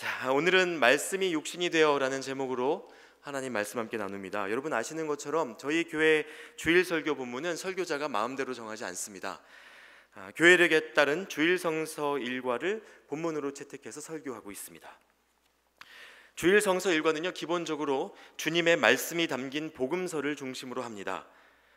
자, 오늘은 말씀이 육신이 되어라는 제목으로 하나님 말씀 함께 나눕니다. 여러분 아시는 것처럼 저희 교회 주일 설교 본문은 설교자가 마음대로 정하지 않습니다. 교회력에 따른 주일 성서 일과를 본문으로 채택해서 설교하고 있습니다. 주일 성서 일과는요, 기본적으로 주님의 말씀이 담긴 복음서를 중심으로 합니다.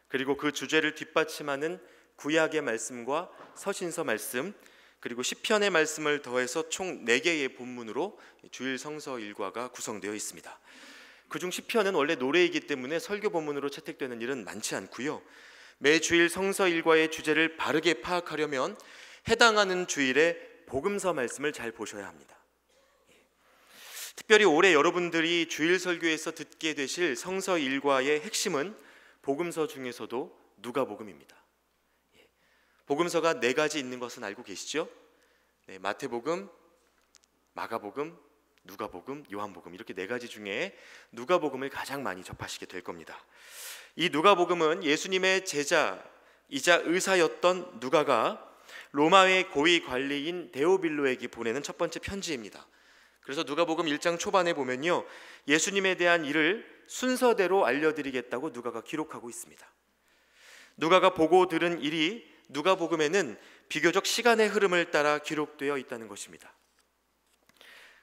그리고 그 주제를 뒷받침하는 구약의 말씀과 서신서 말씀, 그리고 시편의 말씀을 더해서 총 4개의 본문으로 주일 성서 일과가 구성되어 있습니다. 그중 시편은 원래 노래이기 때문에 설교 본문으로 채택되는 일은 많지 않고요. 매 주일 성서 일과의 주제를 바르게 파악하려면 해당하는 주일에 복음서 말씀을 잘 보셔야 합니다. 특별히 올해 여러분들이 주일 설교에서 듣게 되실 성서 일과의 핵심은 복음서 중에서도 누가복음입니다. 복음서가 4가지 있는 것은 알고 계시죠? 네, 마태복음, 마가복음, 누가복음, 요한복음, 이렇게 4가지 중에 누가복음을 가장 많이 접하시게 될 겁니다. 이 누가복음은 예수님의 제자이자 의사였던 누가가 로마의 고위 관리인 데오빌로에게 보내는 첫 번째 편지입니다. 그래서 누가복음 1장 초반에 보면요, 예수님에 대한 일을 순서대로 알려드리겠다고 누가가 기록하고 있습니다. 누가가 보고 들은 일이 누가복음에는 비교적 시간의 흐름을 따라 기록되어 있다는 것입니다.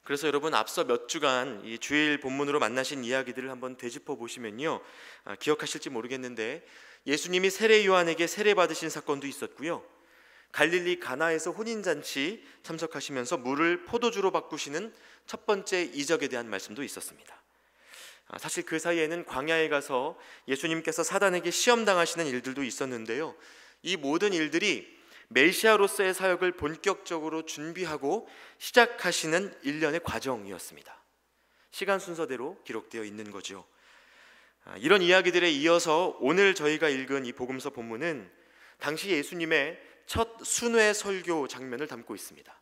그래서 여러분 앞서 몇 주간 이 주일 본문으로 만나신 이야기들을 한번 되짚어 보시면요, 기억하실지 모르겠는데 예수님이 세례 요한에게 세례 받으신 사건도 있었고요, 갈릴리 가나에서 혼인잔치 참석하시면서 물을 포도주로 바꾸시는 첫 번째 이적에 대한 말씀도 있었습니다. 사실 그 사이에는 광야에 가서 예수님께서 사단에게 시험당하시는 일들도 있었는데요, 이 모든 일들이 메시아로서의 사역을 본격적으로 준비하고 시작하시는 일련의 과정이었습니다. 시간 순서대로 기록되어 있는 거죠. 이런 이야기들에 이어서 오늘 저희가 읽은 이 복음서 본문은 당시 예수님의 첫 순회 설교 장면을 담고 있습니다.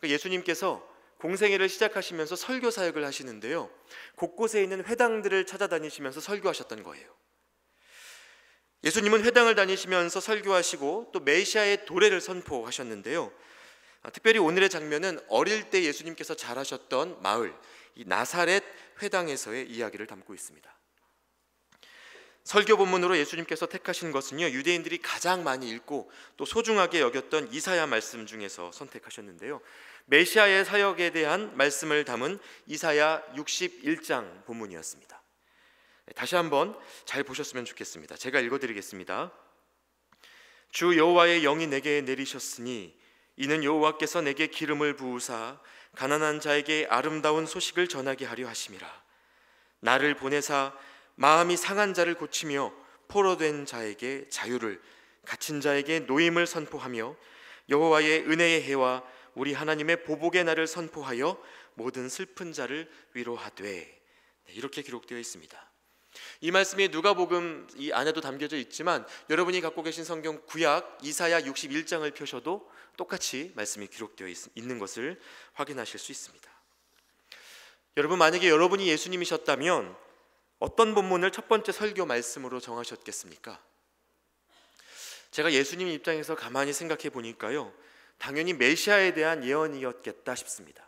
예수님께서 공생애를 시작하시면서 설교 사역을 하시는데요, 곳곳에 있는 회당들을 찾아다니시면서 설교하셨던 거예요. 예수님은 회당을 다니시면서 설교하시고 또 메시아의 도래를 선포하셨는데요, 특별히 오늘의 장면은 어릴 때 예수님께서 자라셨던 마을, 이 나사렛 회당에서의 이야기를 담고 있습니다. 설교 본문으로 예수님께서 택하신 것은요, 유대인들이 가장 많이 읽고 또 소중하게 여겼던 이사야 말씀 중에서 선택하셨는데요, 메시아의 사역에 대한 말씀을 담은 이사야 61장 본문이었습니다. 다시 한번 잘 보셨으면 좋겠습니다. 제가 읽어드리겠습니다. 주 여호와의 영이 내게 내리셨으니 이는 여호와께서 내게 기름을 부으사 가난한 자에게 아름다운 소식을 전하게 하려 하심이라. 나를 보내사 마음이 상한 자를 고치며 포로된 자에게 자유를, 갇힌 자에게 노임을 선포하며 여호와의 은혜의 해와 우리 하나님의 보복의 날을 선포하여 모든 슬픈 자를 위로하되. 이렇게 기록되어 있습니다. 이 말씀이 누가복음 이 안에도 담겨져 있지만 여러분이 갖고 계신 성경 구약 이사야 61장을 펴셔도 똑같이 말씀이 기록되어 있는 것을 확인하실 수 있습니다. 여러분, 만약에 여러분이 예수님이셨다면 어떤 본문을 첫 번째 설교 말씀으로 정하셨겠습니까? 제가 예수님 입장에서 가만히 생각해 보니까요, 당연히 메시아에 대한 예언이었겠다 싶습니다.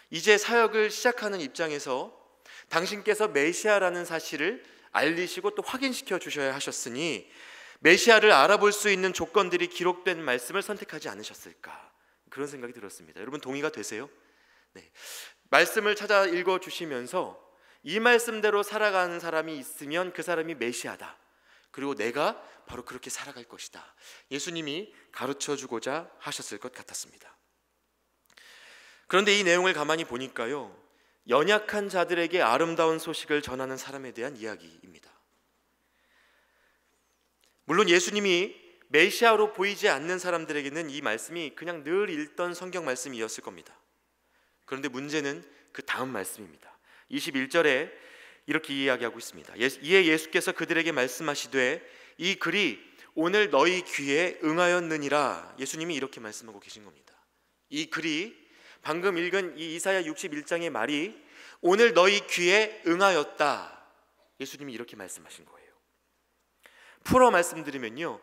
이제 사역을 시작하는 입장에서 당신께서 메시아라는 사실을 알리시고 또 확인시켜 주셔야 하셨으니 메시아를 알아볼 수 있는 조건들이 기록된 말씀을 선택하지 않으셨을까, 그런 생각이 들었습니다. 여러분 동의가 되세요? 네. 말씀을 찾아 읽어주시면서 이 말씀대로 살아가는 사람이 있으면 그 사람이 메시아다, 그리고 내가 바로 그렇게 살아갈 것이다, 예수님이 가르쳐주고자 하셨을 것 같았습니다. 그런데 이 내용을 가만히 보니까요, 연약한 자들에게 아름다운 소식을 전하는 사람에 대한 이야기입니다. 물론 예수님이 메시아로 보이지 않는 사람들에게는 이 말씀이 그냥 늘 읽던 성경 말씀이었을 겁니다. 그런데 문제는 그 다음 말씀입니다. 21절에 이렇게 이야기하고 있습니다. 이에 예수께서 그들에게 말씀하시되 이 글이 오늘 너희 귀에 응하였느니라. 예수님이 이렇게 말씀하고 계신 겁니다. 이 글이, 방금 읽은 이 이사야 61장의 말이 오늘 너희 귀에 응하였다, 예수님이 이렇게 말씀하신 거예요. 풀어 말씀드리면요,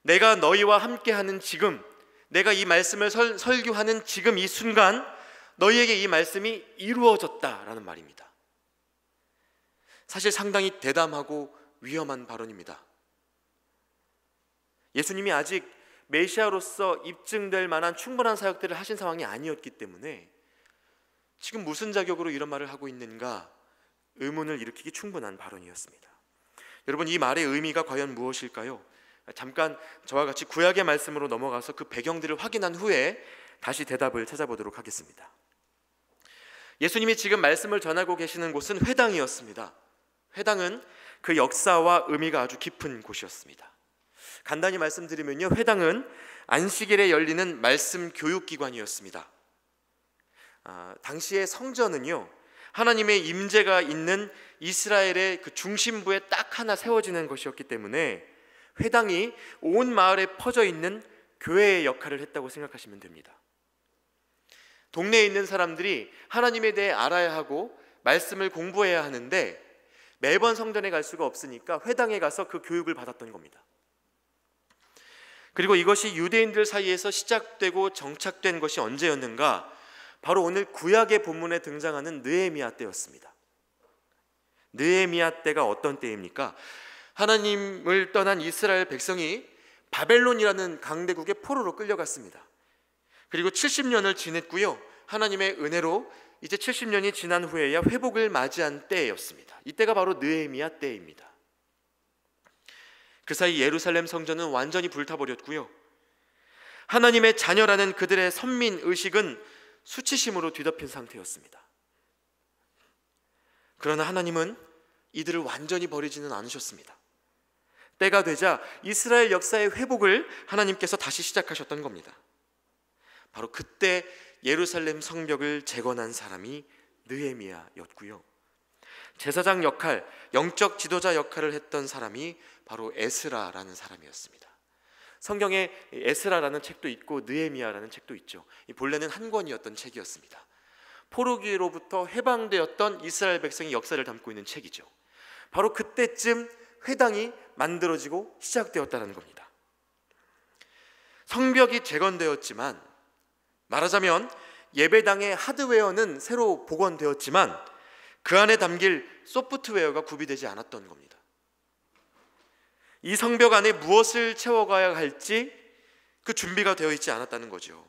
내가 너희와 함께하는 지금, 내가 이 말씀을 설교하는 지금 이 순간 너희에게 이 말씀이 이루어졌다라는 말입니다. 사실 상당히 대담하고 위험한 발언입니다. 예수님이 아직 메시아로서 입증될 만한 충분한 사역들을 하신 상황이 아니었기 때문에 지금 무슨 자격으로 이런 말을 하고 있는가 의문을 일으키기 충분한 발언이었습니다. 여러분, 이 말의 의미가 과연 무엇일까요? 잠깐 저와 같이 구약의 말씀으로 넘어가서 그 배경들을 확인한 후에 다시 대답을 찾아보도록 하겠습니다. 예수님이 지금 말씀을 전하고 계시는 곳은 회당이었습니다. 회당은 그 역사와 의미가 아주 깊은 곳이었습니다. 간단히 말씀드리면요, 회당은 안식일에 열리는 말씀 교육기관이었습니다. 당시의 성전은요, 하나님의 임재가 있는 이스라엘의 그 중심부에 딱 하나 세워지는 것이었기 때문에 회당이 온 마을에 퍼져 있는 교회의 역할을 했다고 생각하시면 됩니다. 동네에 있는 사람들이 하나님에 대해 알아야 하고 말씀을 공부해야 하는데 매번 성전에 갈 수가 없으니까 회당에 가서 그 교육을 받았던 겁니다. 그리고 이것이 유대인들 사이에서 시작되고 정착된 것이 언제였는가? 바로 오늘 구약의 본문에 등장하는 느헤미야 때였습니다. 느헤미야 때가 어떤 때입니까? 하나님을 떠난 이스라엘 백성이 바벨론이라는 강대국의 포로로 끌려갔습니다. 그리고 70년을 지냈고요, 하나님의 은혜로 이제 70년이 지난 후에야 회복을 맞이한 때였습니다. 이때가 바로 느헤미야 때입니다. 그 사이 예루살렘 성전은 완전히 불타버렸고요, 하나님의 자녀라는 그들의 선민 의식은 수치심으로 뒤덮인 상태였습니다. 그러나 하나님은 이들을 완전히 버리지는 않으셨습니다. 때가 되자 이스라엘 역사의 회복을 하나님께서 다시 시작하셨던 겁니다. 바로 그때 예루살렘 성벽을 재건한 사람이 느헤미야였고요, 제사장 역할, 영적 지도자 역할을 했던 사람이 바로 에스라라는 사람이었습니다. 성경에 에스라라는 책도 있고 느헤미야라는 책도 있죠. 본래는 한 권이었던 책이었습니다. 포로기로부터 해방되었던 이스라엘 백성의 역사를 담고 있는 책이죠. 바로 그때쯤 회당이 만들어지고 시작되었다는 겁니다. 성벽이 재건되었지만, 말하자면 예배당의 하드웨어는 새로 복원되었지만 그 안에 담길 소프트웨어가 구비되지 않았던 겁니다. 이 성벽 안에 무엇을 채워가야 할지 그 준비가 되어 있지 않았다는 거죠.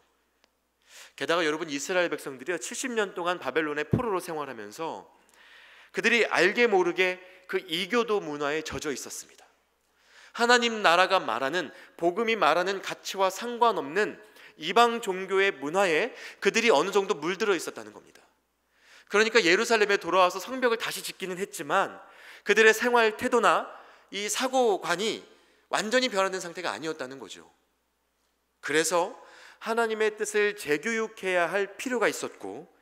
게다가 여러분, 이스라엘 백성들이 70년 동안 바벨론의 포로로 생활하면서 그들이 알게 모르게 그 이교도 문화에 젖어 있었습니다. 하나님 나라가 말하는, 복음이 말하는 가치와 상관없는 이방 종교의 문화에 그들이 어느 정도 물들어 있었다는 겁니다. 그러니까 예루살렘에 돌아와서 성벽을 다시 짓기는 했지만 그들의 생활 태도나 이 사고관이 완전히 변화된 상태가 아니었다는 거죠. 그래서 하나님의 뜻을 재교육해야 할 필요가 있었고,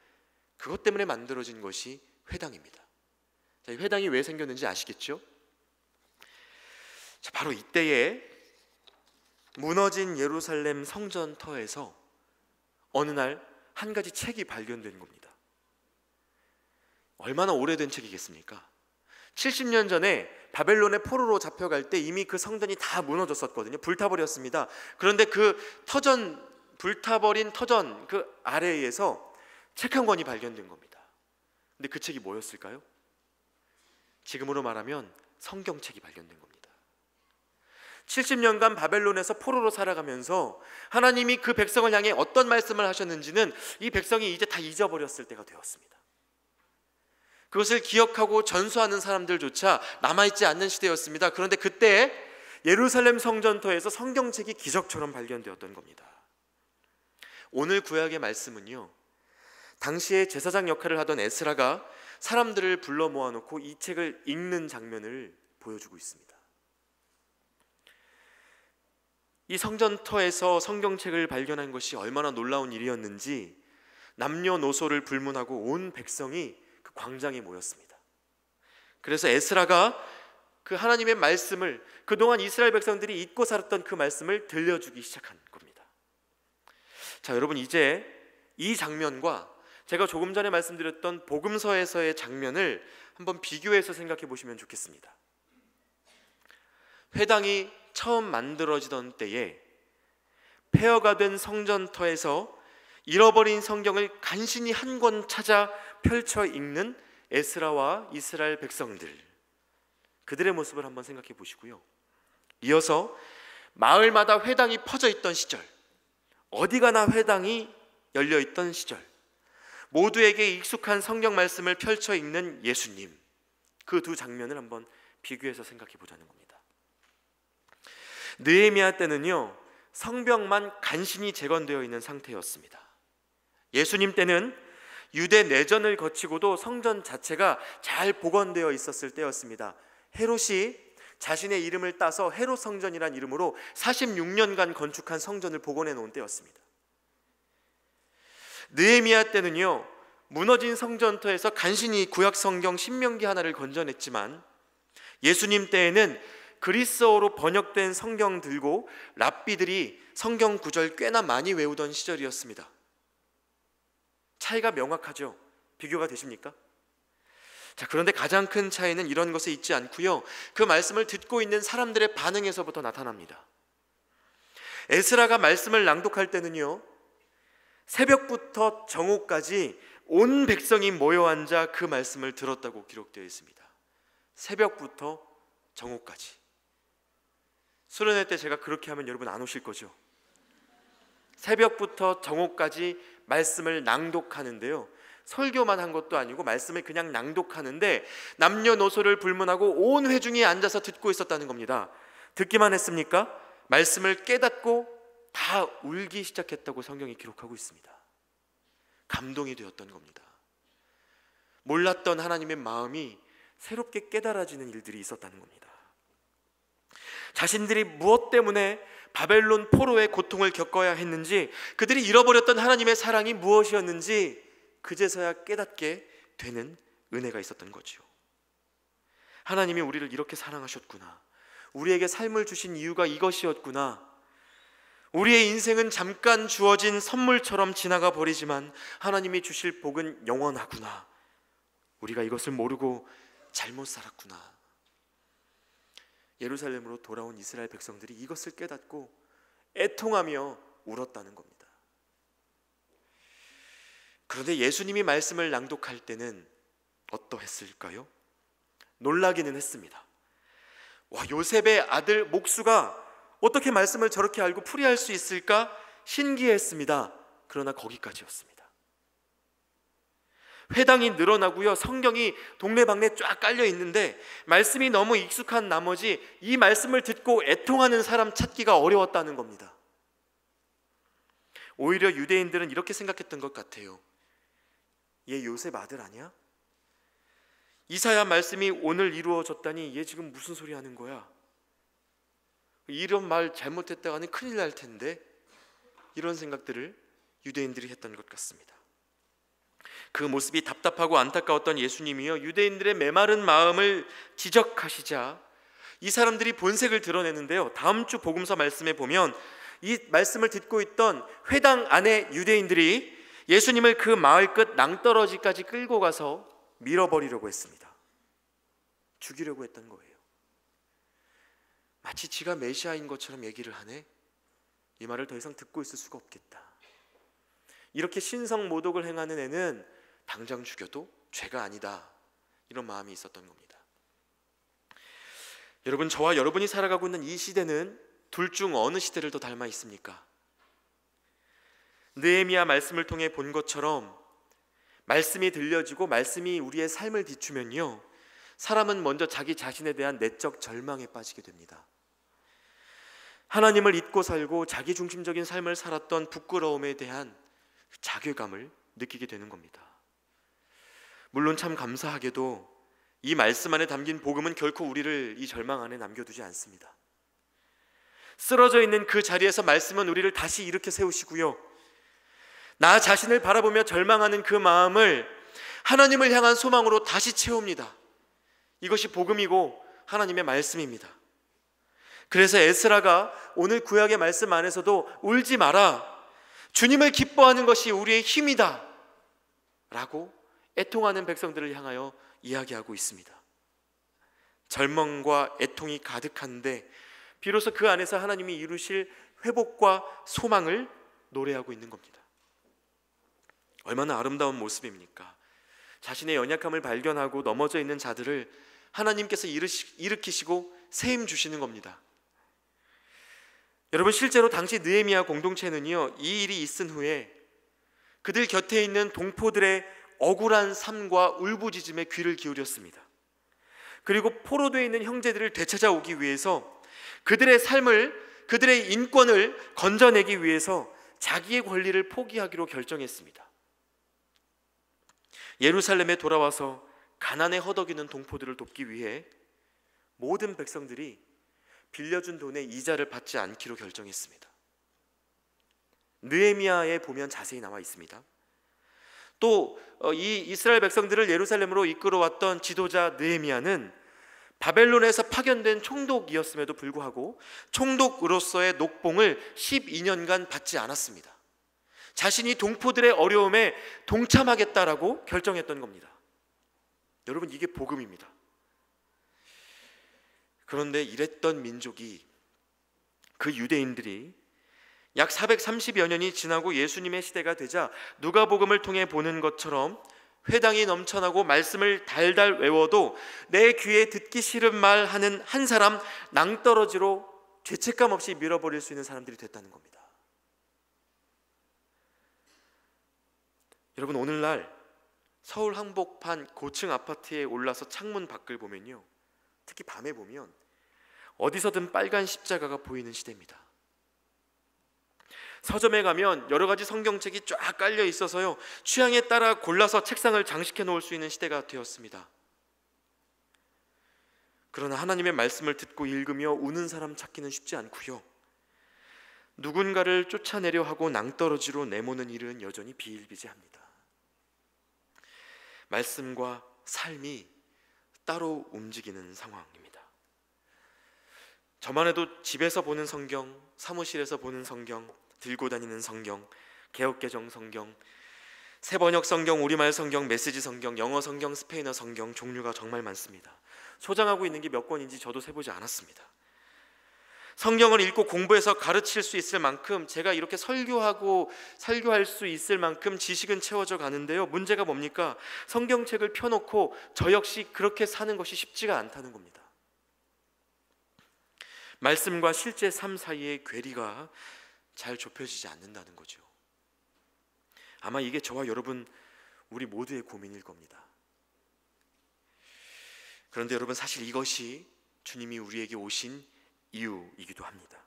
그것 때문에 만들어진 것이 회당입니다. 자, 이 회당이 왜 생겼는지 아시겠죠? 자, 바로 이때에 무너진 예루살렘 성전터에서 어느 날 한 가지 책이 발견된 겁니다. 얼마나 오래된 책이겠습니까? 70년 전에 바벨론의 포로로 잡혀갈 때 이미 그 성전이 다 무너졌었거든요. 불타버렸습니다. 그런데 그 불타버린 터전 그 아래에서 책 한 권이 발견된 겁니다. 근데 그 책이 뭐였을까요? 지금으로 말하면 성경책이 발견된 겁니다. 70년간 바벨론에서 포로로 살아가면서 하나님이 그 백성을 향해 어떤 말씀을 하셨는지는 이 백성이 이제 다 잊어버렸을 때가 되었습니다. 그것을 기억하고 전수하는 사람들조차 남아있지 않는 시대였습니다. 그런데 그때 예루살렘 성전터에서 성경책이 기적처럼 발견되었던 겁니다. 오늘 구약의 말씀은요, 당시에 제사장 역할을 하던 에스라가 사람들을 불러 모아놓고 이 책을 읽는 장면을 보여주고 있습니다. 이 성전터에서 성경책을 발견한 것이 얼마나 놀라운 일이었는지 남녀노소를 불문하고 온 백성이 그 광장에 모였습니다. 그래서 에스라가 그 하나님의 말씀을, 그동안 이스라엘 백성들이 잊고 살았던 그 말씀을 들려주기 시작한 겁니다. 자, 여러분, 이제 이 장면과 제가 조금 전에 말씀드렸던 복음서에서의 장면을 한번 비교해서 생각해 보시면 좋겠습니다. 회당이 처음 만들어지던 때에 폐허가 된 성전터에서 잃어버린 성경을 간신히 한 권 찾아 펼쳐 읽는 에스라와 이스라엘 백성들, 그들의 모습을 한번 생각해 보시고요. 이어서 마을마다 회당이 퍼져 있던 시절, 어디 가나 회당이 열려 있던 시절, 모두에게 익숙한 성경 말씀을 펼쳐 읽는 예수님, 그 두 장면을 한번 비교해서 생각해 보자는 겁니다. 느헤미야 때는요, 성벽만 간신히 재건되어 있는 상태였습니다. 예수님 때는 유대 내전을 거치고도 성전 자체가 잘 복원되어 있었을 때였습니다. 헤롯이 자신의 이름을 따서 헤롯 성전이란 이름으로 46년간 건축한 성전을 복원해 놓은 때였습니다. 느헤미야 때는요, 무너진 성전터에서 간신히 구약 성경 신명기 하나를 건져냈지만, 예수님 때에는 그리스어로 번역된 성경 들고 랍비들이 성경 구절 꽤나 많이 외우던 시절이었습니다. 차이가 명확하죠? 비교가 되십니까? 자, 그런데 가장 큰 차이는 이런 것에 있지 않고요, 그 말씀을 듣고 있는 사람들의 반응에서부터 나타납니다. 에스라가 말씀을 낭독할 때는요, 새벽부터 정오까지 온 백성이 모여 앉아 그 말씀을 들었다고 기록되어 있습니다. 새벽부터 정오까지. 수련회 때 제가 그렇게 하면 여러분 안 오실 거죠? 새벽부터 정오까지 말씀을 낭독하는데요, 설교만 한 것도 아니고 말씀을 그냥 낭독하는데 남녀노소를 불문하고 온 회중이 앉아서 듣고 있었다는 겁니다. 듣기만 했습니까? 말씀을 깨닫고 다 울기 시작했다고 성경이 기록하고 있습니다. 감동이 되었던 겁니다. 몰랐던 하나님의 마음이 새롭게 깨달아지는 일들이 있었다는 겁니다. 자신들이 무엇 때문에 바벨론 포로의 고통을 겪어야 했는지, 그들이 잃어버렸던 하나님의 사랑이 무엇이었는지 그제서야 깨닫게 되는 은혜가 있었던 거죠. 하나님이 우리를 이렇게 사랑하셨구나, 우리에게 삶을 주신 이유가 이것이었구나, 우리의 인생은 잠깐 주어진 선물처럼 지나가 버리지만 하나님이 주실 복은 영원하구나, 우리가 이것을 모르고 잘못 살았구나. 예루살렘으로 돌아온 이스라엘 백성들이 이것을 깨닫고 애통하며 울었다는 겁니다. 그런데 예수님이 말씀을 낭독할 때는 어떠했을까요? 놀라기는 했습니다. 와, 요셉의 아들 목수가 어떻게 말씀을 저렇게 알고 풀이할 수 있을까 신기했습니다. 그러나 거기까지였습니다. 회당이 늘어나고요, 성경이 동네방네 쫙 깔려 있는데 말씀이 너무 익숙한 나머지 이 말씀을 듣고 애통하는 사람 찾기가 어려웠다는 겁니다. 오히려 유대인들은 이렇게 생각했던 것 같아요. 얘 요셉 아들 아니야? 이사야 말씀이 오늘 이루어졌다니 얘 지금 무슨 소리 하는 거야? 이런 말 잘못했다가는 큰일 날 텐데, 이런 생각들을 유대인들이 했던 것 같습니다. 그 모습이 답답하고 안타까웠던 예수님이요, 유대인들의 메마른 마음을 지적하시자 이 사람들이 본색을 드러내는데요, 다음 주 복음서 말씀에 보면 이 말씀을 듣고 있던 회당 안에 유대인들이 예수님을 그 마을 끝 낭떠러지까지 끌고 가서 밀어버리려고 했습니다. 죽이려고 했던 거예요. 마치 지가 메시아인 것처럼 얘기를 하네, 이 말을 더 이상 듣고 있을 수가 없겠다. 이렇게 신성모독을 행하는 애는 당장 죽여도 죄가 아니다, 이런 마음이 있었던 겁니다. 여러분, 저와 여러분이 살아가고 있는 이 시대는 둘 중 어느 시대를 더 닮아 있습니까? 느헤미야 말씀을 통해 본 것처럼 말씀이 들려지고 말씀이 우리의 삶을 비추면요, 사람은 먼저 자기 자신에 대한 내적 절망에 빠지게 됩니다. 하나님을 잊고 살고 자기중심적인 삶을 살았던 부끄러움에 대한 자괴감을 느끼게 되는 겁니다. 물론 참 감사하게도 이 말씀 안에 담긴 복음은 결코 우리를 이 절망 안에 남겨두지 않습니다. 쓰러져 있는 그 자리에서 말씀은 우리를 다시 일으켜 세우시고요, 나 자신을 바라보며 절망하는 그 마음을 하나님을 향한 소망으로 다시 채웁니다. 이것이 복음이고 하나님의 말씀입니다. 그래서 에스라가 오늘 구약의 말씀 안에서도 울지 마라, 주님을 기뻐하는 것이 우리의 힘이다 라고 애통하는 백성들을 향하여 이야기하고 있습니다. 절망과 애통이 가득한데 비로소 그 안에서 하나님이 이루실 회복과 소망을 노래하고 있는 겁니다. 얼마나 아름다운 모습입니까? 자신의 연약함을 발견하고 넘어져 있는 자들을 하나님께서 일으키시고 세임 주시는 겁니다. 여러분, 실제로 당시 느헤미야 공동체는요, 이 일이 있은 후에 그들 곁에 있는 동포들의 억울한 삶과 울부짖음에 귀를 기울였습니다. 그리고 포로되어 있는 형제들을 되찾아오기 위해서 그들의 삶을, 그들의 인권을 건져내기 위해서 자기의 권리를 포기하기로 결정했습니다. 예루살렘에 돌아와서 가난에 허덕이는 동포들을 돕기 위해 모든 백성들이 빌려준 돈의 이자를 받지 않기로 결정했습니다. 느헤미야에 보면 자세히 나와 있습니다. 또 이 이스라엘 백성들을 예루살렘으로 이끌어왔던 지도자 느헤미야는 바벨론에서 파견된 총독이었음에도 불구하고 총독으로서의 녹봉을 12년간 받지 않았습니다. 자신이 동포들의 어려움에 동참하겠다라고 결정했던 겁니다. 여러분, 이게 복음입니다. 그런데 이랬던 민족이, 그 유대인들이 약 430여 년이 지나고 예수님의 시대가 되자 누가복음을 통해 보는 것처럼 회당이 넘쳐나고 말씀을 달달 외워도 내 귀에 듣기 싫은 말 하는 한 사람 낭떠러지로 죄책감 없이 밀어버릴 수 있는 사람들이 됐다는 겁니다. 여러분, 오늘날 서울 한복판 고층 아파트에 올라서 창문 밖을 보면요, 특히 밤에 보면 어디서든 빨간 십자가가 보이는 시대입니다. 서점에 가면 여러 가지 성경책이 쫙 깔려 있어서요, 취향에 따라 골라서 책상을 장식해 놓을 수 있는 시대가 되었습니다. 그러나 하나님의 말씀을 듣고 읽으며 우는 사람 찾기는 쉽지 않고요, 누군가를 쫓아내려 하고 낭떠러지로 내모는 일은 여전히 비일비재합니다. 말씀과 삶이 따로 움직이는 상황입니다. 저만 해도 집에서 보는 성경, 사무실에서 보는 성경, 들고 다니는 성경, 개역개정 성경, 새번역 성경, 우리말 성경, 메시지 성경, 영어 성경, 스페인어 성경, 종류가 정말 많습니다. 소장하고 있는 게 몇 권인지 저도 세보지 않았습니다. 성경을 읽고 공부해서 가르칠 수 있을 만큼, 제가 이렇게 설교할 수 있을 만큼 지식은 채워져 가는데요, 문제가 뭡니까? 성경책을 펴놓고 저 역시 그렇게 사는 것이 쉽지가 않다는 겁니다. 말씀과 실제 삶 사이의 괴리가 잘 좁혀지지 않는다는 거죠. 아마 이게 저와 여러분, 우리 모두의 고민일 겁니다. 그런데 여러분, 사실 이것이 주님이 우리에게 오신 이유이기도 합니다.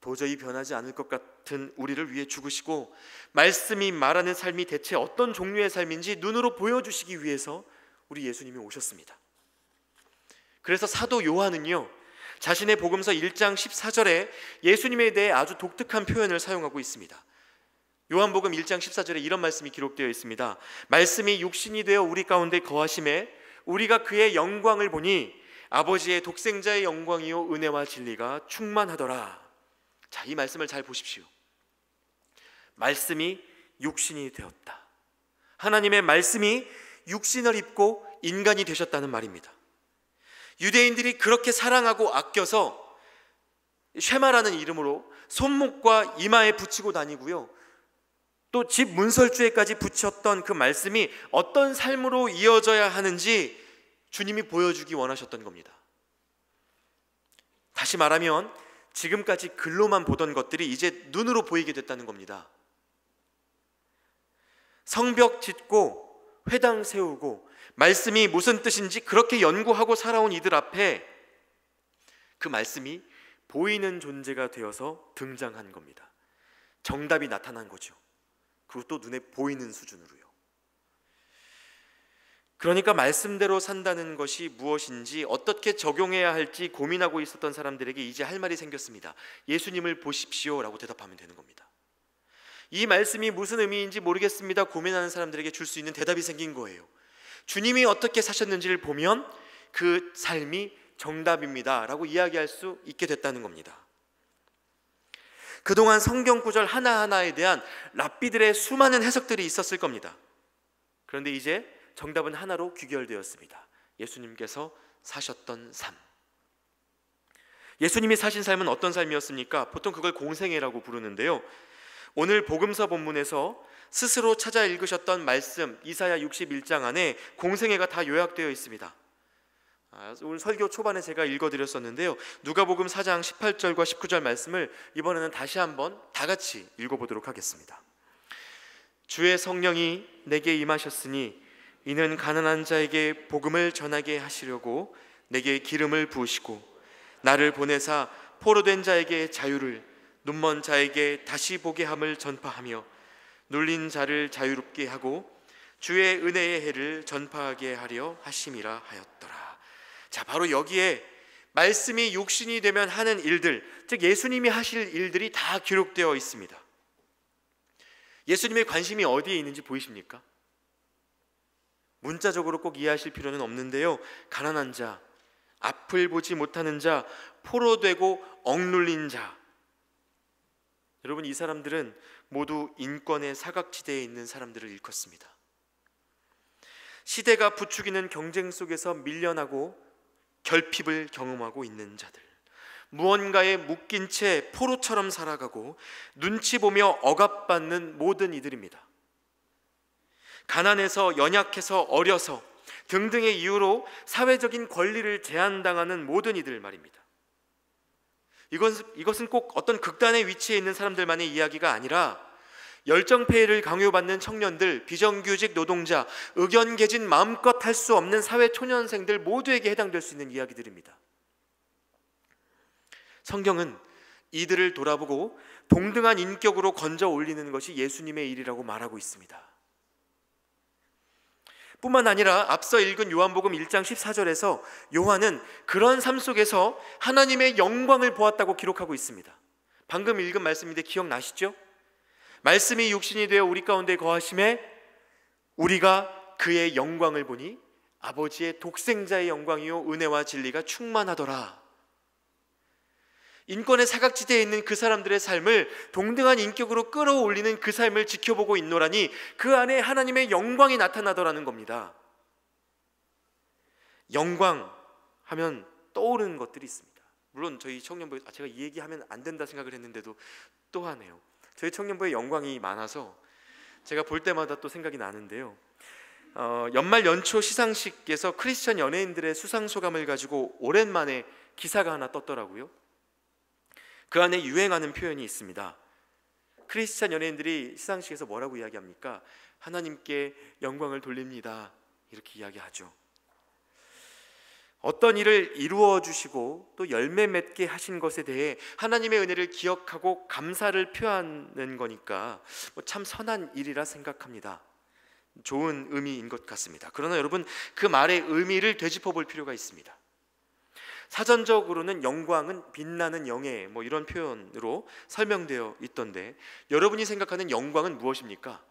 도저히 변하지 않을 것 같은 우리를 위해 죽으시고, 말씀이 말하는 삶이 대체 어떤 종류의 삶인지 눈으로 보여주시기 위해서 우리 예수님이 오셨습니다. 그래서 사도 요한은요, 자신의 복음서 1장 14절에 예수님에 대해 아주 독특한 표현을 사용하고 있습니다. 요한복음 1장 14절에 이런 말씀이 기록되어 있습니다. 말씀이 육신이 되어 우리 가운데 거하심에 우리가 그의 영광을 보니 아버지의 독생자의 영광이요 은혜와 진리가 충만하더라. 자, 이 말씀을 잘 보십시오. 말씀이 육신이 되었다. 하나님의 말씀이 육신을 입고 인간이 되셨다는 말입니다. 유대인들이 그렇게 사랑하고 아껴서 쉐마라는 이름으로 손목과 이마에 붙이고 다니고요, 또 집 문설주에까지 붙였던 그 말씀이 어떤 삶으로 이어져야 하는지 주님이 보여주기 원하셨던 겁니다. 다시 말하면 지금까지 글로만 보던 것들이 이제 눈으로 보이게 됐다는 겁니다. 성벽 짓고 회당 세우고 말씀이 무슨 뜻인지 그렇게 연구하고 살아온 이들 앞에 그 말씀이 보이는 존재가 되어서 등장한 겁니다. 정답이 나타난 거죠. 그리고 또 눈에 보이는 수준으로요. 그러니까 말씀대로 산다는 것이 무엇인지, 어떻게 적용해야 할지 고민하고 있었던 사람들에게 이제 할 말이 생겼습니다. 예수님을 보십시오 라고 대답하면 되는 겁니다. 이 말씀이 무슨 의미인지 모르겠습니다 고민하는 사람들에게 줄 수 있는 대답이 생긴 거예요. 주님이 어떻게 사셨는지를 보면 그 삶이 정답입니다 라고 이야기할 수 있게 됐다는 겁니다. 그동안 성경 구절 하나하나에 대한 랍비들의 수많은 해석들이 있었을 겁니다. 그런데 이제 정답은 하나로 귀결되었습니다. 예수님께서 사셨던 삶. 예수님이 사신 삶은 어떤 삶이었습니까? 보통 그걸 공생애라고 부르는데요, 오늘 복음서 본문에서 스스로 찾아 읽으셨던 말씀 이사야 61장 안에 공생애가 다 요약되어 있습니다. 오늘 설교 초반에 제가 읽어드렸었는데요, 누가복음 4장 18절과 19절 말씀을 이번에는 다시 한번 다 같이 읽어보도록 하겠습니다. 주의 성령이 내게 임하셨으니 이는 가난한 자에게 복음을 전하게 하시려고 내게 기름을 부으시고 나를 보내사 포로된 자에게 자유를, 눈먼 자에게 다시 보게 함을 전파하며 눌린 자를 자유롭게 하고 주의 은혜의 해를 전파하게 하려 하심이라 하였더라. 자, 바로 여기에 말씀이 육신이 되면 하는 일들, 즉 예수님이 하실 일들이 다 기록되어 있습니다. 예수님의 관심이 어디에 있는지 보이십니까? 문자적으로 꼭 이해하실 필요는 없는데요, 가난한 자, 앞을 보지 못하는 자, 포로되고 억눌린 자, 여러분 이 사람들은 모두 인권의 사각지대에 있는 사람들을 일컫습니다. 시대가 부추기는 경쟁 속에서 밀려나고 결핍을 경험하고 있는 자들, 무언가에 묶인 채 포로처럼 살아가고 눈치 보며 억압받는 모든 이들입니다. 가난해서, 연약해서, 어려서 등등의 이유로 사회적인 권리를 제한당하는 모든 이들 말입니다. 이것은 꼭 어떤 극단의 위치에 있는 사람들만의 이야기가 아니라 열정페이를 강요받는 청년들, 비정규직 노동자, 의견 개진 마음껏 할 수 없는 사회 초년생들 모두에게 해당될 수 있는 이야기들입니다. 성경은 이들을 돌아보고 동등한 인격으로 건져 올리는 것이 예수님의 일이라고 말하고 있습니다. 뿐만 아니라 앞서 읽은 요한복음 1장 14절에서 요한은 그런 삶 속에서 하나님의 영광을 보았다고 기록하고 있습니다. 방금 읽은 말씀인데 기억나시죠? 말씀이 육신이 되어 우리 가운데 거하심에 우리가 그의 영광을 보니 아버지의 독생자의 영광이요 은혜와 진리가 충만하더라. 인권의 사각지대에 있는 그 사람들의 삶을 동등한 인격으로 끌어올리는 그 삶을 지켜보고 있노라니 그 안에 하나님의 영광이 나타나더라는 겁니다. 영광 하면 떠오르는 것들이 있습니다. 물론 저희 청년부에 제가 이 얘기하면 안 된다 생각을 했는데도 또 하네요. 저희 청년부에 영광이 많아서 제가 볼 때마다 또 생각이 나는데요, 연말 연초 시상식에서 크리스천 연예인들의 수상소감을 가지고 오랜만에 기사가 하나 떴더라고요. 그 안에 유행하는 표현이 있습니다. 크리스천 연예인들이 시상식에서 뭐라고 이야기합니까? 하나님께 영광을 돌립니다, 이렇게 이야기하죠. 어떤 일을 이루어 주시고 또 열매 맺게 하신 것에 대해 하나님의 은혜를 기억하고 감사를 표하는 거니까 참 선한 일이라 생각합니다. 좋은 의미인 것 같습니다. 그러나 여러분, 그 말의 의미를 되짚어 볼 필요가 있습니다. 사전적으로는 영광은 빛나는 영예 이런 표현으로 설명되어 있던데, 여러분이 생각하는 영광은 무엇입니까?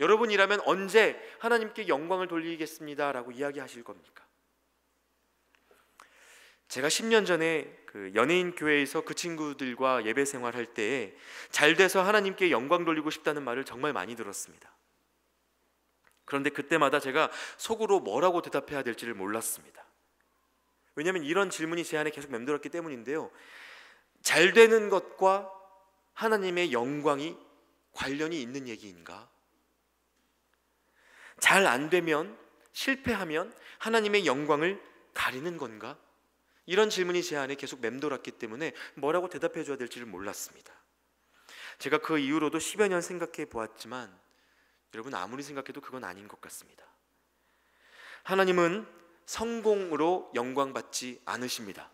여러분이라면 언제 하나님께 영광을 돌리겠습니다 라고 이야기하실 겁니까? 제가 10년 전에 그 연예인 교회에서 그 친구들과 예배 생활할 때 잘 돼서 하나님께 영광 돌리고 싶다는 말을 정말 많이 들었습니다. 그런데 그때마다 제가 속으로 뭐라고 대답해야 될지를 몰랐습니다. 왜냐하면 이런 질문이 제 안에 계속 맴돌았기 때문인데요, 잘 되는 것과 하나님의 영광이 관련이 있는 얘기인가? 잘 안 되면, 실패하면 하나님의 영광을 가리는 건가? 이런 질문이 제 안에 계속 맴돌았기 때문에 뭐라고 대답해 줘야 될지를 몰랐습니다. 제가 그 이후로도 10여 년 생각해 보았지만 여러분, 아무리 생각해도 그건 아닌 것 같습니다. 하나님은 성공으로 영광받지 않으십니다.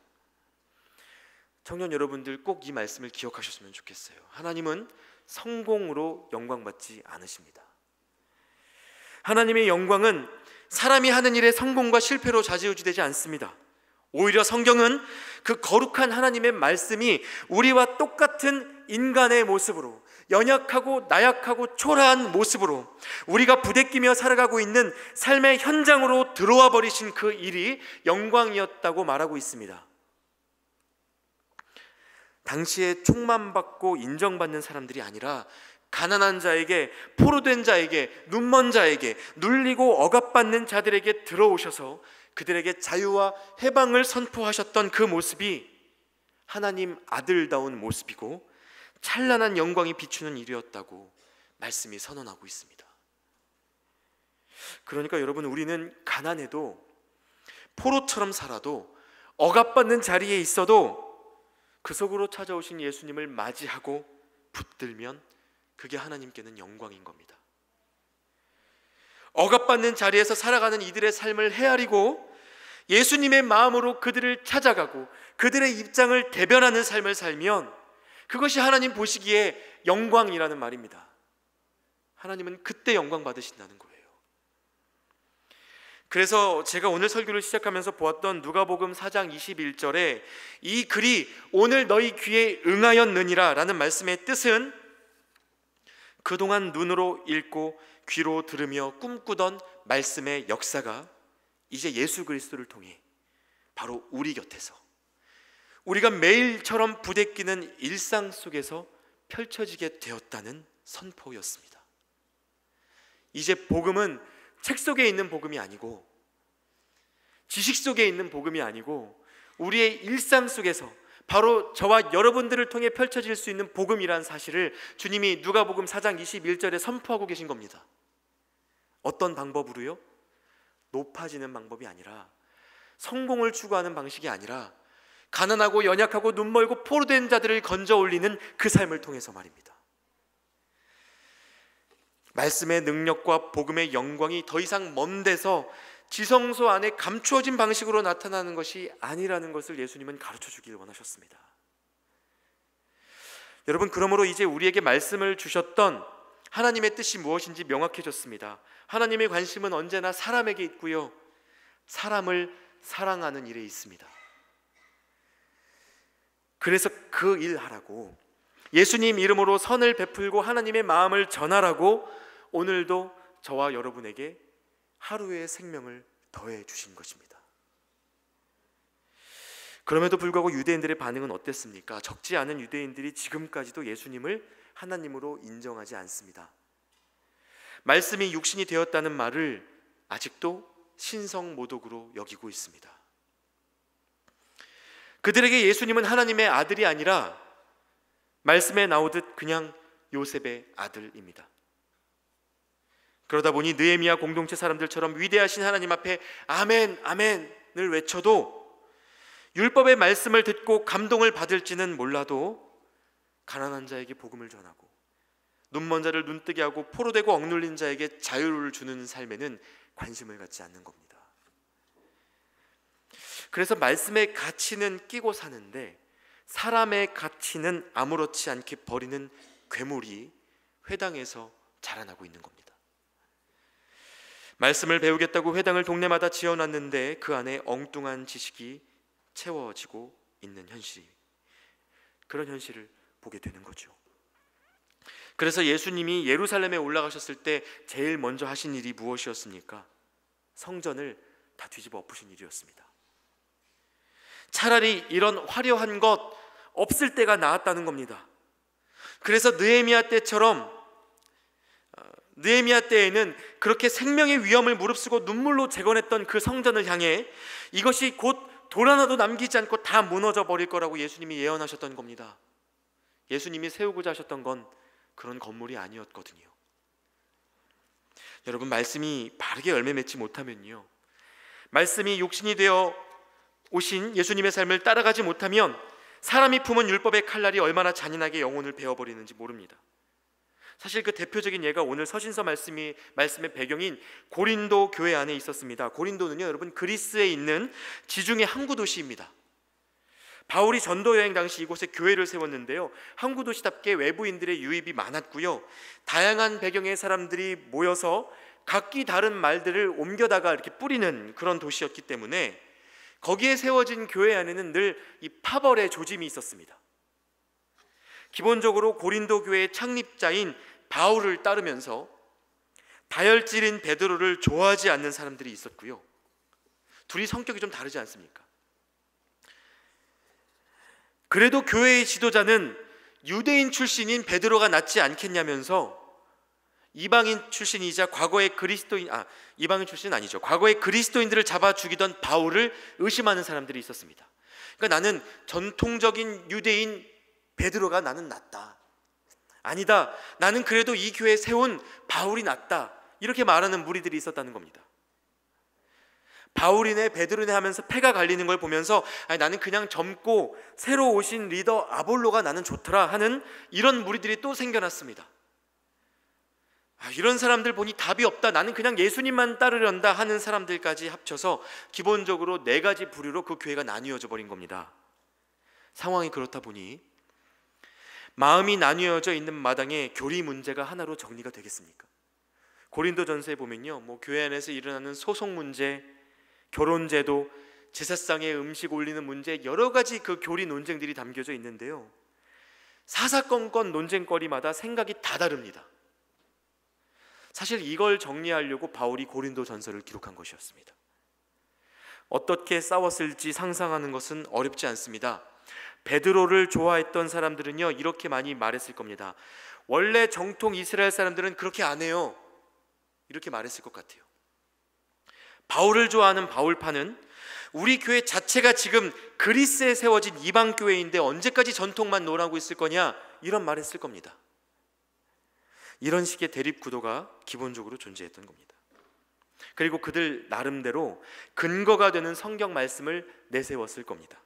청년 여러분들 꼭 이 말씀을 기억하셨으면 좋겠어요. 하나님은 성공으로 영광받지 않으십니다. 하나님의 영광은 사람이 하는 일의 성공과 실패로 좌지우지되지 않습니다. 오히려 성경은 그 거룩한 하나님의 말씀이 우리와 똑같은 인간의 모습으로, 연약하고 나약하고 초라한 모습으로 우리가 부대끼며 살아가고 있는 삶의 현장으로 들어와 버리신 그 일이 영광이었다고 말하고 있습니다. 당시에 총만 받고 인정받는 사람들이 아니라 가난한 자에게, 포로된 자에게, 눈먼 자에게, 눌리고 억압받는 자들에게 들어오셔서 그들에게 자유와 해방을 선포하셨던 그 모습이 하나님 아들다운 모습이고 찬란한 영광이 비추는 일이었다고 말씀이 선언하고 있습니다. 그러니까 여러분, 우리는 가난해도 포로처럼 살아도 억압받는 자리에 있어도 그 속으로 찾아오신 예수님을 맞이하고 붙들면 그게 하나님께는 영광인 겁니다. 억압받는 자리에서 살아가는 이들의 삶을 헤아리고 예수님의 마음으로 그들을 찾아가고 그들의 입장을 대변하는 삶을 살면 그것이 하나님 보시기에 영광이라는 말입니다. 하나님은 그때 영광 받으신다는 거예요. 그래서 제가 오늘 설교를 시작하면서 보았던 누가복음 4장 21절에 이 글이 오늘 너희 귀에 응하였느니라 라는 말씀의 뜻은 그동안 눈으로 읽고 귀로 들으며 꿈꾸던 말씀의 역사가 이제 예수 그리스도를 통해 바로 우리 곁에서 우리가 매일처럼 부대끼는 일상 속에서 펼쳐지게 되었다는 선포였습니다. 이제 복음은 책 속에 있는 복음이 아니고 지식 속에 있는 복음이 아니고 우리의 일상 속에서 바로 저와 여러분들을 통해 펼쳐질 수 있는 복음이란 사실을 주님이 누가복음 4장 21절에 선포하고 계신 겁니다. 어떤 방법으로요? 높아지는 방법이 아니라, 성공을 추구하는 방식이 아니라 가난하고 연약하고 눈멀고 포로된 자들을 건져 올리는 그 삶을 통해서 말입니다. 말씀의 능력과 복음의 영광이 더 이상 먼 데서 지성소 안에 감추어진 방식으로 나타나는 것이 아니라는 것을 예수님은 가르쳐 주기를 원하셨습니다. 여러분, 그러므로 이제 우리에게 말씀을 주셨던 하나님의 뜻이 무엇인지 명확해졌습니다. 하나님의 관심은 언제나 사람에게 있고요, 사람을 사랑하는 일에 있습니다. 그래서 그 일 하라고, 예수님 이름으로 선을 베풀고 하나님의 마음을 전하라고 오늘도 저와 여러분에게 하루의 생명을 더해 주신 것입니다. 그럼에도 불구하고 유대인들의 반응은 어땠습니까? 적지 않은 유대인들이 지금까지도 예수님을 하나님으로 인정하지 않습니다. 말씀이 육신이 되었다는 말을 아직도 신성모독으로 여기고 있습니다. 그들에게 예수님은 하나님의 아들이 아니라 말씀에 나오듯 그냥 요셉의 아들입니다. 그러다 보니 느헤미야 공동체 사람들처럼 위대하신 하나님 앞에 아멘, 아멘을 외쳐도 율법의 말씀을 듣고 감동을 받을지는 몰라도 가난한 자에게 복음을 전하고 눈먼 자를 눈뜨게 하고 포로되고 억눌린 자에게 자유를 주는 삶에는 관심을 갖지 않는 겁니다. 그래서 말씀의 가치는 끼고 사는데 사람의 가치는 아무렇지 않게 버리는 괴물이 회당에서 자라나고 있는 겁니다. 말씀을 배우겠다고 회당을 동네마다 지어놨는데 그 안에 엉뚱한 지식이 채워지고 있는 현실, 그런 현실을 보게 되는 거죠. 그래서 예수님이 예루살렘에 올라가셨을 때 제일 먼저 하신 일이 무엇이었습니까? 성전을 다 뒤집어 엎으신 일이었습니다. 차라리 이런 화려한 것 없을 때가 나았다는 겁니다. 그래서 느헤미야 때에는 그렇게 생명의 위험을 무릅쓰고 눈물로 재건했던 그 성전을 향해 이것이 곧 돌 하나도 남기지 않고 다 무너져 버릴 거라고 예수님이 예언하셨던 겁니다. 예수님이 세우고자 하셨던 건 그런 건물이 아니었거든요. 여러분, 말씀이 바르게 열매 맺지 못하면요, 말씀이 육신이 되어 오신 예수님의 삶을 따라가지 못하면 사람이 품은 율법의 칼날이 얼마나 잔인하게 영혼을 베어버리는지 모릅니다. 사실 그 대표적인 예가 오늘 서신서 말씀의 배경인 고린도 교회 안에 있었습니다. 고린도는요, 여러분, 그리스에 있는 지중해 항구 도시입니다. 바울이 전도 여행 당시 이곳에 교회를 세웠는데요, 항구 도시답게 외부인들의 유입이 많았고요, 다양한 배경의 사람들이 모여서 각기 다른 말들을 옮겨다가 이렇게 뿌리는 그런 도시였기 때문에 거기에 세워진 교회 안에는 늘 이 파벌의 조짐이 있었습니다. 기본적으로 고린도 교회의 창립자인 바울을 따르면서 다혈질인 베드로를 좋아하지 않는 사람들이 있었고요, 둘이 성격이 좀 다르지 않습니까? 그래도 교회의 지도자는 유대인 출신인 베드로가 낫지 않겠냐면서 이방인 출신이자 과거의 이방인 출신은 아니죠. 과거의 그리스도인들을 잡아 죽이던 바울을 의심하는 사람들이 있었습니다. 그러니까 나는 전통적인 유대인 베드로가 나는 낫다. 아니다, 나는 그래도 이 교회에 세운 바울이 낫다, 이렇게 말하는 무리들이 있었다는 겁니다. 바울이네 베드로네 하면서 패가 갈리는 걸 보면서 나는 그냥 젊고 새로 오신 리더 아볼로가 나는 좋더라 하는 이런 무리들이 또 생겨났습니다. 이런 사람들 보니 답이 없다, 나는 그냥 예수님만 따르련다 하는 사람들까지 합쳐서 기본적으로 4가지 부류로 그 교회가 나뉘어져 버린 겁니다. 상황이 그렇다 보니 마음이 나뉘어져 있는 마당에 교리 문제가 하나로 정리가 되겠습니까? 고린도전서에 보면요, 교회 안에서 일어나는 소송 문제, 결혼제도, 제사상에 음식 올리는 문제, 여러 가지 그 교리 논쟁들이 담겨져 있는데요, 사사건건 논쟁거리마다 생각이 다 다릅니다. 사실 이걸 정리하려고 바울이 고린도전서를 기록한 것이었습니다. 어떻게 싸웠을지 상상하는 것은 어렵지 않습니다. 베드로를 좋아했던 사람들은요, 이렇게 많이 말했을 겁니다. 원래 정통 이스라엘 사람들은 그렇게 안 해요, 이렇게 말했을 것 같아요. 바울을 좋아하는 바울파는 우리 교회 자체가 지금 그리스에 세워진 이방 교회인데 언제까지 전통만 논하고 있을 거냐, 이런 말 했을 겁니다. 이런 식의 대립 구도가 기본적으로 존재했던 겁니다. 그리고 그들 나름대로 근거가 되는 성경 말씀을 내세웠을 겁니다.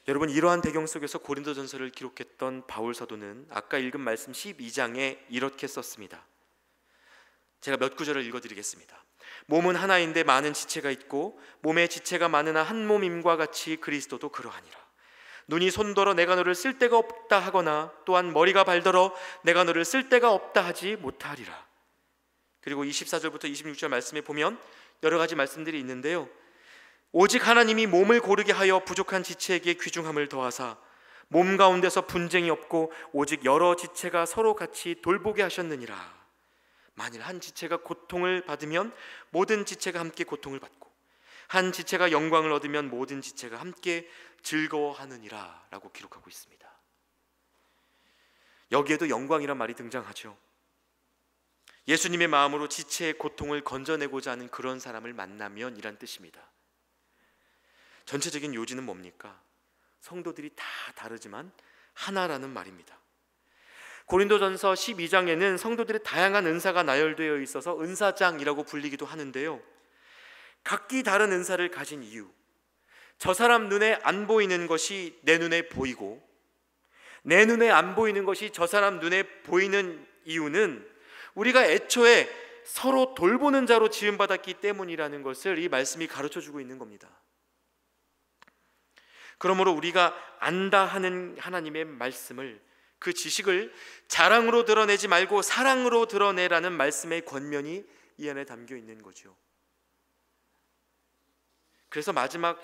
여러분, 이러한 배경 속에서 고린도전서를 기록했던 바울 사도는 아까 읽은 말씀 12장에 이렇게 썼습니다. 제가 몇 구절을 읽어드리겠습니다. 몸은 하나인데 많은 지체가 있고 몸의 지체가 많으나 한 몸임과 같이 그리스도도 그러하니라. 눈이 손더러 내가 너를 쓸데가 없다 하거나 또한 머리가 발더러 내가 너를 쓸데가 없다 하지 못하리라. 그리고 24절부터 26절 말씀에 보면 여러 가지 말씀들이 있는데요, 오직 하나님이 몸을 고르게 하여 부족한 지체에게 귀중함을 더하사 몸 가운데서 분쟁이 없고 오직 여러 지체가 서로 같이 돌보게 하셨느니라. 만일 한 지체가 고통을 받으면 모든 지체가 함께 고통을 받고 한 지체가 영광을 얻으면 모든 지체가 함께 즐거워하느니라 라고 기록하고 있습니다. 여기에도 영광이란 말이 등장하죠. 예수님의 마음으로 지체의 고통을 건져내고자 하는 그런 사람을 만나면 이란 뜻입니다. 전체적인 요지는 뭡니까? 성도들이 다 다르지만 하나라는 말입니다. 고린도전서 12장에는 성도들의 다양한 은사가 나열되어 있어서 은사장이라고 불리기도 하는데요, 각기 다른 은사를 가진 이유, 저 사람 눈에 안 보이는 것이 내 눈에 보이고 내 눈에 안 보이는 것이 저 사람 눈에 보이는 이유는 우리가 애초에 서로 돌보는 자로 지음받았기 때문이라는 것을 이 말씀이 가르쳐주고 있는 겁니다. 그러므로 우리가 안다 하는 하나님의 말씀을, 그 지식을 자랑으로 드러내지 말고 사랑으로 드러내라는 말씀의 권면이 이 안에 담겨 있는 거죠. 그래서 마지막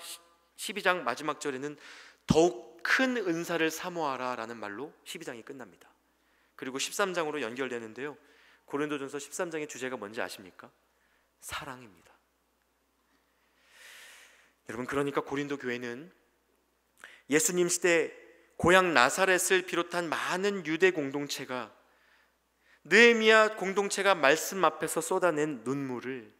12장 마지막 절에는 더욱 큰 은사를 사모하라 라는 말로 12장이 끝납니다. 그리고 13장으로 연결되는데요, 고린도전서 13장의 주제가 뭔지 아십니까? 사랑입니다. 여러분, 그러니까 고린도 교회는 예수님 시대 고향 나사렛을 비롯한 많은 유대 공동체가, 느헤미야 공동체가 말씀 앞에서 쏟아낸 눈물을,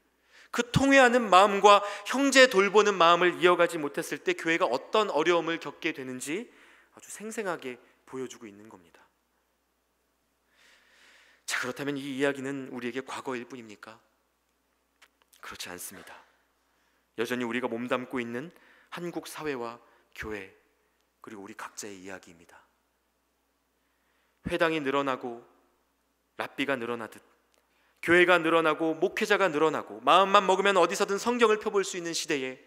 그 통회하는 마음과 형제 돌보는 마음을 이어가지 못했을 때 교회가 어떤 어려움을 겪게 되는지 아주 생생하게 보여주고 있는 겁니다. 자, 그렇다면 이 이야기는 우리에게 과거일 뿐입니까? 그렇지 않습니다. 여전히 우리가 몸담고 있는 한국 사회와 교회, 그리고 우리 각자의 이야기입니다. 회당이 늘어나고 랍비가 늘어나듯 교회가 늘어나고 목회자가 늘어나고 마음만 먹으면 어디서든 성경을 펴볼 수 있는 시대에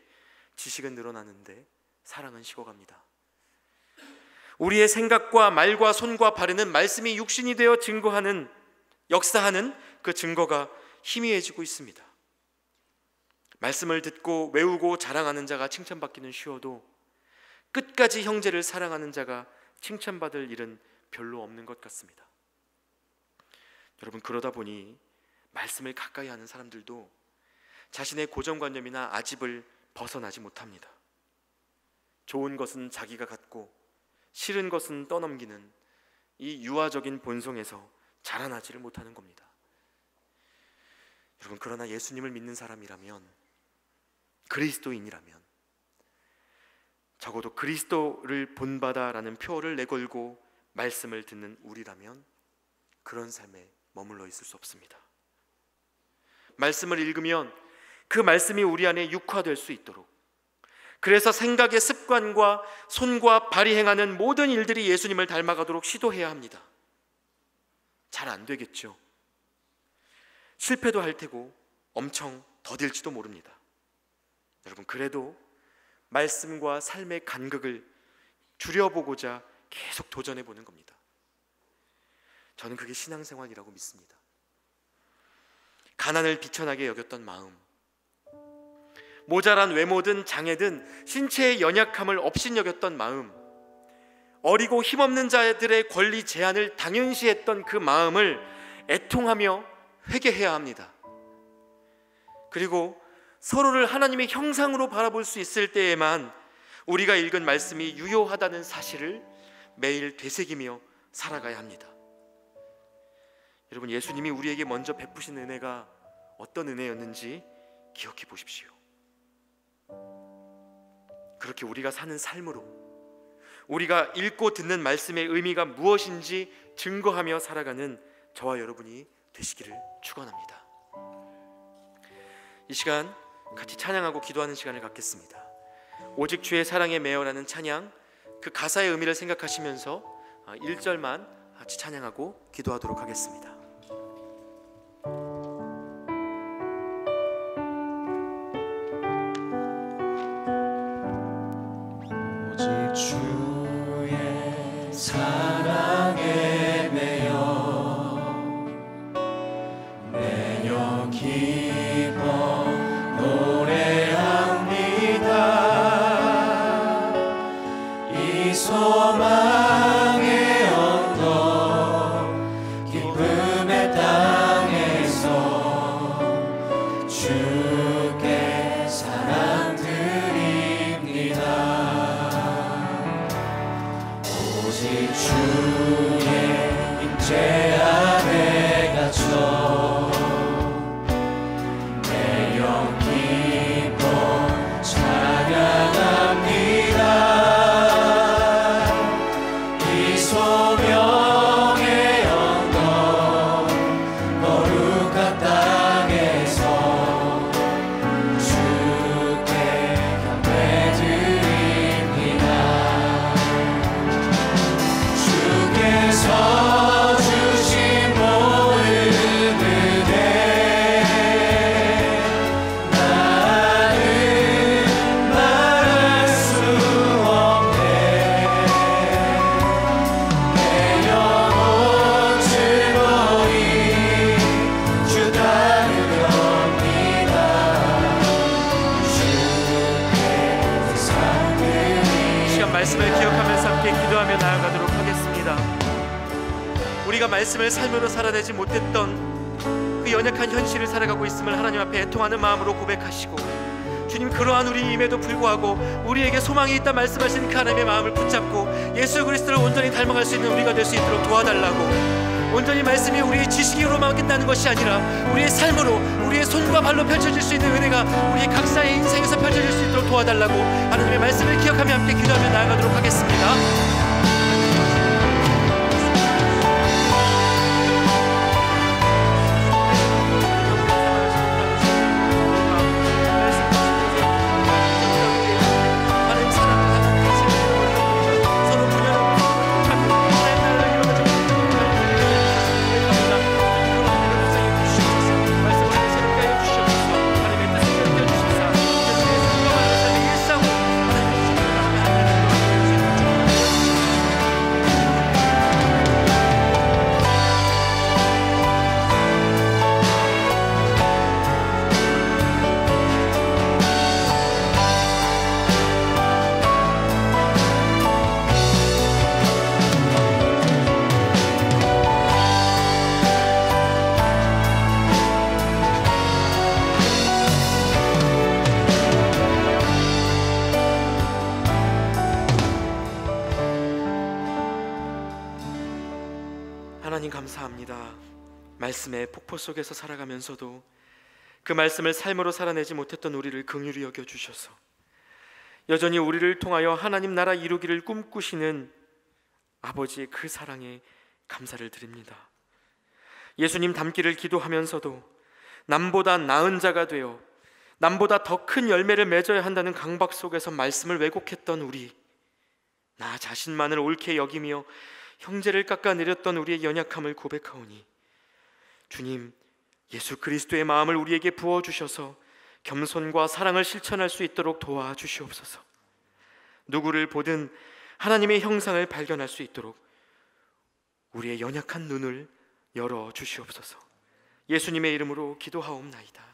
지식은 늘어나는데 사랑은 식어갑니다. 우리의 생각과 말과 손과 발에는 말씀이 육신이 되어 증거하는, 역사하는 그 증거가 희미해지고 있습니다. 말씀을 듣고 외우고 자랑하는 자가 칭찬받기는 쉬워도 끝까지 형제를 사랑하는 자가 칭찬받을 일은 별로 없는 것 같습니다. 여러분, 그러다 보니 말씀을 가까이 하는 사람들도 자신의 고정관념이나 아집을 벗어나지 못합니다. 좋은 것은 자기가 갖고 싫은 것은 떠넘기는 이 유아적인 본성에서 자라나지를 못하는 겁니다. 여러분, 그러나 예수님을 믿는 사람이라면, 그리스도인이라면 적어도 그리스도를 본받아라는 표어를 내걸고 말씀을 듣는 우리라면 그런 삶에 머물러 있을 수 없습니다. 말씀을 읽으면 그 말씀이 우리 안에 육화될 수 있도록, 그래서 생각의 습관과 손과 발이 행하는 모든 일들이 예수님을 닮아가도록 시도해야 합니다. 잘 안 되겠죠. 실패도 할 테고 엄청 더딜지도 모릅니다. 여러분, 그래도 말씀과 삶의 간극을 줄여보고자 계속 도전해보는 겁니다. 저는 그게 신앙생활이라고 믿습니다. 가난을 비천하게 여겼던 마음, 모자란 외모든 장애든 신체의 연약함을 업신여겼던 마음, 어리고 힘없는 자들의 권리 제한을 당연시했던 그 마음을 애통하며 회개해야 합니다. 그리고 서로를 하나님의 형상으로 바라볼 수 있을 때에만 우리가 읽은 말씀이 유효하다는 사실을 매일 되새기며 살아가야 합니다. 여러분, 예수님이 우리에게 먼저 베푸신 은혜가 어떤 은혜였는지 기억해 보십시오. 그렇게 우리가 사는 삶으로, 우리가 읽고 듣는 말씀의 의미가 무엇인지 증거하며 살아가는 저와 여러분이 되시기를 축원합니다. 이 시간 같이 찬양하고 기도하는 시간을 갖겠습니다. 오직 주의 사랑에 매여라는 찬양, 그 가사의 의미를 생각하시면서 1절만 같이 찬양하고 기도하도록 하겠습니다. 오직 주의 사랑에 매여 매여 기뻐 노래합니다. 이 소망의 언덕 기쁨의 땅에서 주께 사랑 드립니다. 오직 주의 임재 안에 갇혀 매여 기뻐 찬양합니다. 이 소명의 언덕 거룩한 땅에서 주께 경배 드립니다. 주께서 주신 모든 은혜 나는 말할 수 없네. 내 영혼 즐거이 주 따르렵니다. 주께 상 드립니다. 시간 말씀을 기억하면서 함께 기도하며 나아가도록 하겠습니다. 우리가 말씀을 삶으로 살아내지 못했던 그 연약한 현실을 살아가고 있음을 하나님 앞에 애통하는 마음으로 고백하시고, 주님, 그러한 우리임에도 불구하고 우리에게 소망이 있다 말씀하신 그 하나님의 마음을 붙잡고 예수 그리스도를 온전히 닮아갈 수 있는 우리가 될 수 있도록 도와달라고, 온전히 말씀이 우리의 지식으로만 끝나는 것이 아니라 우리의 삶으로, 우리의 손과 발로 펼쳐질 수 있는 은혜가 우리 각자의 인생에서 펼쳐질 수 있도록 도와달라고 하나님의 말씀을 기억하며 함께 기도하며 나아가도록 하겠습니다. 하나님 감사합니다. 말씀의 폭포 속에서 살아가면서도 그 말씀을 삶으로 살아내지 못했던 우리를 긍휼히 여겨주셔서 여전히 우리를 통하여 하나님 나라 이루기를 꿈꾸시는 아버지의 그 사랑에 감사를 드립니다. 예수님 닮기를 기도하면서도 남보다 나은 자가 되어 남보다 더 큰 열매를 맺어야 한다는 강박 속에서 말씀을 왜곡했던 우리, 나 자신만을 옳게 여기며 형제를 깎아내렸던 우리의 연약함을 고백하오니 주님, 예수 그리스도의 마음을 우리에게 부어주셔서 겸손과 사랑을 실천할 수 있도록 도와주시옵소서. 누구를 보든 하나님의 형상을 발견할 수 있도록 우리의 연약한 눈을 열어주시옵소서. 예수님의 이름으로 기도하옵나이다.